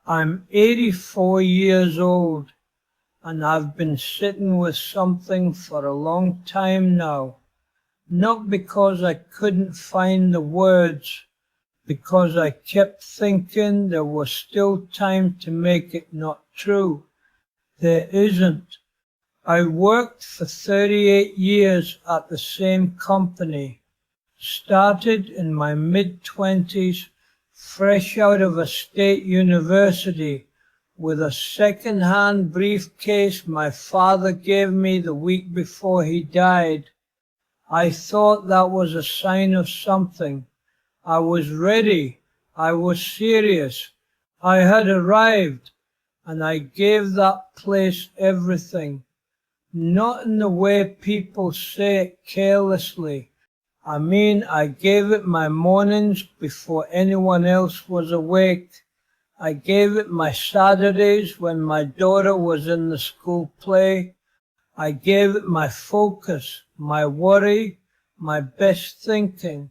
I'm 84 years old, and I've been sitting with something for a long time now. Not because I couldn't find the words, because I kept thinking there was still time to make it not true. There isn't. I worked for 38 years at the same company. Started in my mid-20s, fresh out of a state university, with a second-hand briefcase my father gave me the week before he died. I thought that was a sign of something. I was ready. I was serious. I had arrived, and I gave that place everything. Not in the way people say it carelessly. I mean, I gave it my mornings before anyone else was awake. I gave it my Saturdays when my daughter was in the school play. I gave it my focus, my worry, my best thinking.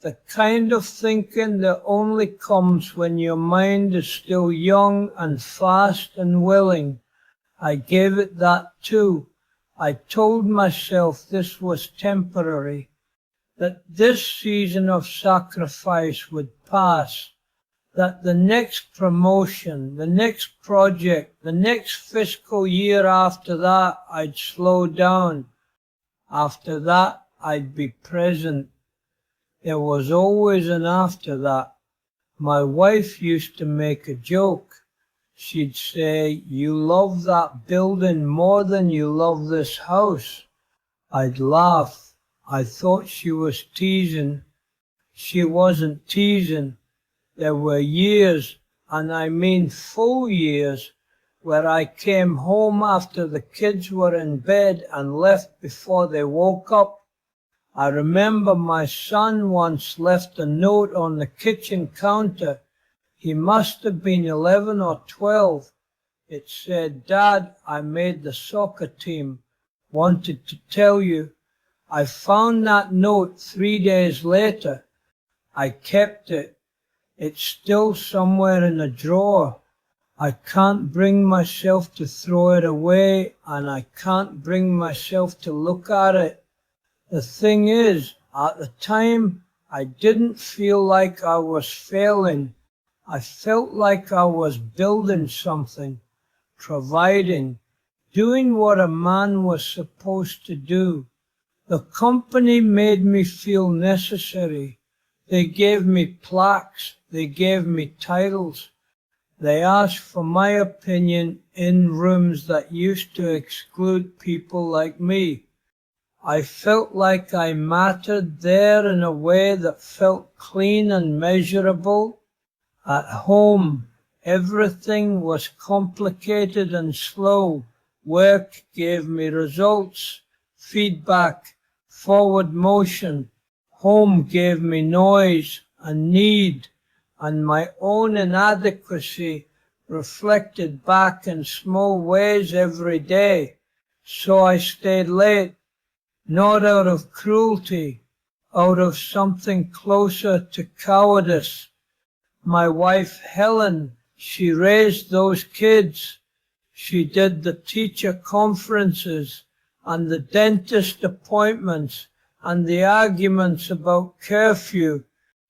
The kind of thinking that only comes when your mind is still young and fast and willing. I gave it that too. I told myself this was temporary, that this season of sacrifice would pass, that the next promotion, the next project, the next fiscal year after that, I'd slow down. After that, I'd be present. There was always an after that. My wife used to make a joke. She'd say, "You love that building more than you love this house." I'd laugh. I thought she was teasing. She wasn't teasing. There were years, and I mean full years, where I came home after the kids were in bed and left before they woke up. I remember my son once left a note on the kitchen counter. He must have been 11 or 12. It said, "Dad, I made the soccer team. Wanted to tell you." I found that note 3 days later. I kept it. It's still somewhere in a drawer. I can't bring myself to throw it away, and I can't bring myself to look at it. The thing is, at the time, I didn't feel like I was failing. I felt like I was building something, providing, doing what a man was supposed to do. The company made me feel necessary. They gave me plaques. They gave me titles. They asked for my opinion in rooms that used to exclude people like me. I felt like I mattered there in a way that felt clean and measurable. At home, everything was complicated and slow. Work gave me results, feedback, forward motion. Home gave me noise and need, and my own inadequacy reflected back in small ways every day. So I stayed late, not out of cruelty, out of something closer to cowardice. My wife Helen, she raised those kids. She did the teacher conferences and the dentist appointments and the arguments about curfew.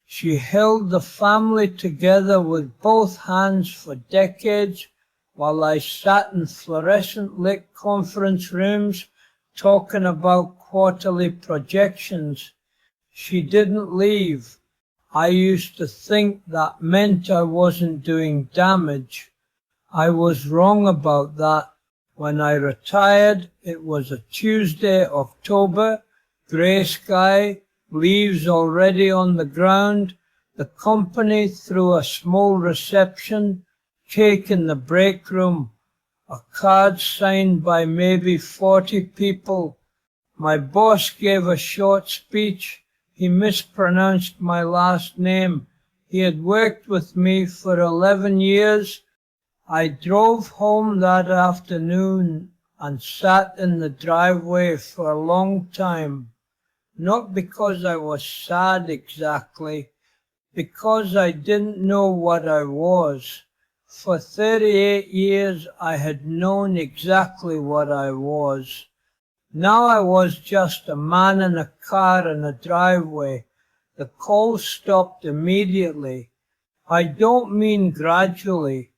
She held the family together with both hands for decades, while I sat in fluorescent lit conference rooms talking about quarterly projections. She didn't leave. I used to think that meant I wasn't doing damage. I was wrong about that. When I retired, it was a Tuesday, October, grey sky, leaves already on the ground. The company threw a small reception, cake in the break room, a card signed by maybe 40 people. My boss gave a short speech. He mispronounced my last name. He had worked with me for 11 years. I drove home that afternoon and sat in the driveway for a long time. Not because I was sad exactly, because I didn't know what I was. For 38 years I had known exactly what I was. Now I was just a man in a car in a driveway. The calls stopped immediately. I don't mean gradually.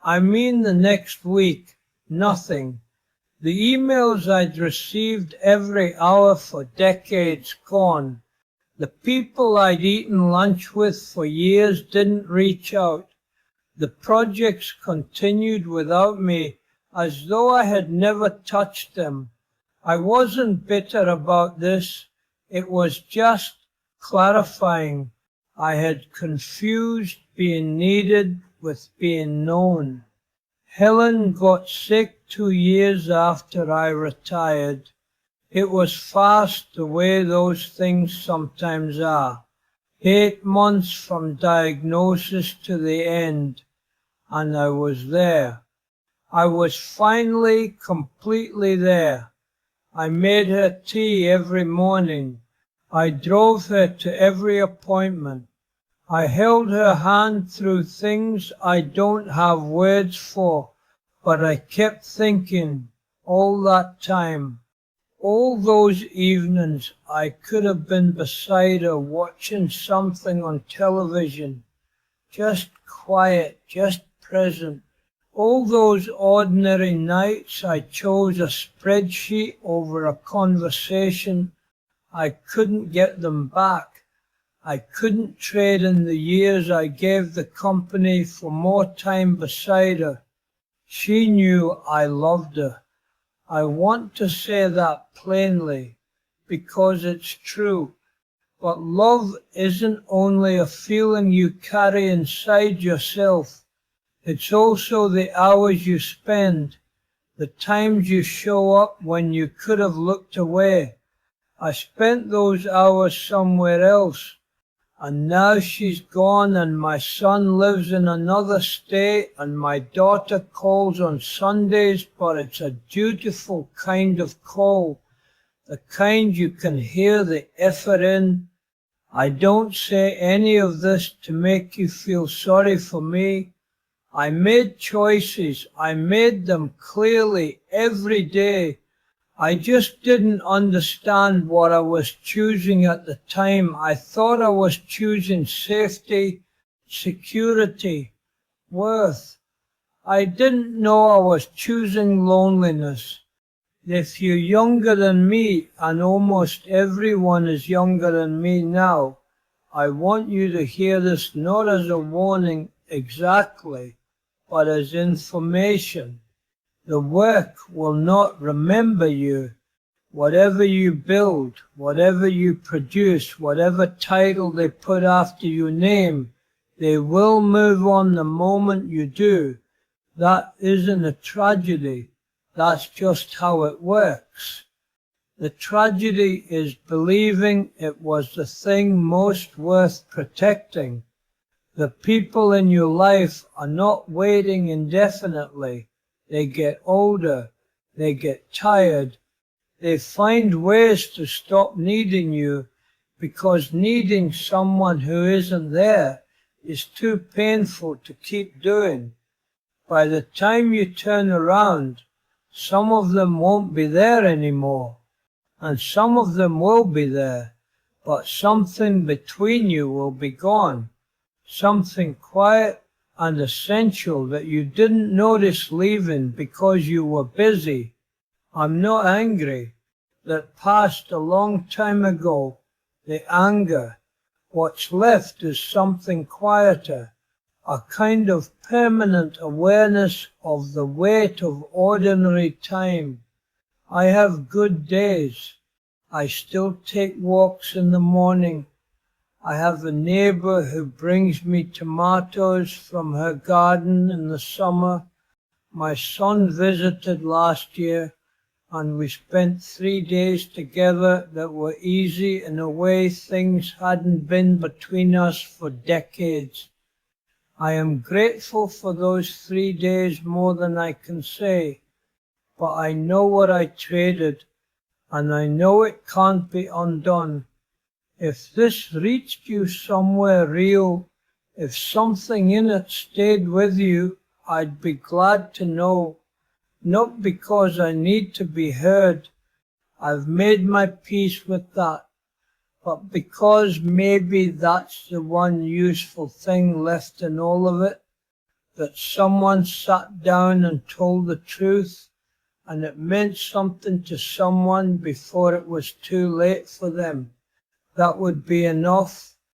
I mean the next week, nothing. The emails I'd received every hour for decades gone. The people I'd eaten lunch with for years didn't reach out. The projects continued without me as though I had never touched them. I wasn't bitter about this. It was just clarifying. I had confused being needed with being known. Helen got sick 2 years after I retired. It was fast the way those things sometimes are. 8 months from diagnosis to the end, and I was there. I was finally completely there. I made her tea every morning. I drove her to every appointment. I held her hand through things I don't have words for, but I kept thinking all that time. All those evenings I could have been beside her watching something on television, just quiet, just present. All those ordinary nights I chose a spreadsheet over a conversation. I couldn't get them back. I couldn't trade in the years I gave the company for more time beside her. She knew I loved her. I want to say that plainly, because it's true. But love isn't only a feeling you carry inside yourself. It's also the hours you spend, the times you show up when you could have looked away. I spent those hours somewhere else. And now she's gone and my son lives in another state and my daughter calls on Sundays, but it's a dutiful kind of call, the kind you can hear the effort in. I don't say any of this to make you feel sorry for me. I made choices. I made them clearly every day. I just didn't understand what I was choosing at the time. I thought I was choosing safety, security, worth. I didn't know I was choosing loneliness. If you're younger than me, and almost everyone is younger than me now, I want you to hear this not as a warning exactly, but as information. The work will not remember you. Whatever you build, whatever you produce, whatever title they put after your name, they will move on the moment you do. That isn't a tragedy. That's just how it works. The tragedy is believing it was the thing most worth protecting. The people in your life are not waiting indefinitely. They get older, they get tired, they find ways to stop needing you because needing someone who isn't there is too painful to keep doing. By the time you turn around, some of them won't be there anymore, and some of them will be there, but something between you will be gone, something quiet and essential that you didn't notice leaving because you were busy. I'm not angry. That passed a long time ago. The anger. What's left is something quieter, a kind of permanent awareness of the weight of ordinary time. I have good days. I still take walks in the morning. I have a neighbor who brings me tomatoes from her garden in the summer. My son visited last year, and we spent 3 days together that were easy in a way things hadn't been between us for decades. I am grateful for those 3 days more than I can say, but I know what I traded, and I know it can't be undone. If this reached you somewhere real, if something in it stayed with you, I'd be glad to know, not because I need to be heard, I've made my peace with that, but because maybe that's the one useful thing left in all of it, that someone sat down and told the truth, and it meant something to someone before it was too late for them. That would be enough.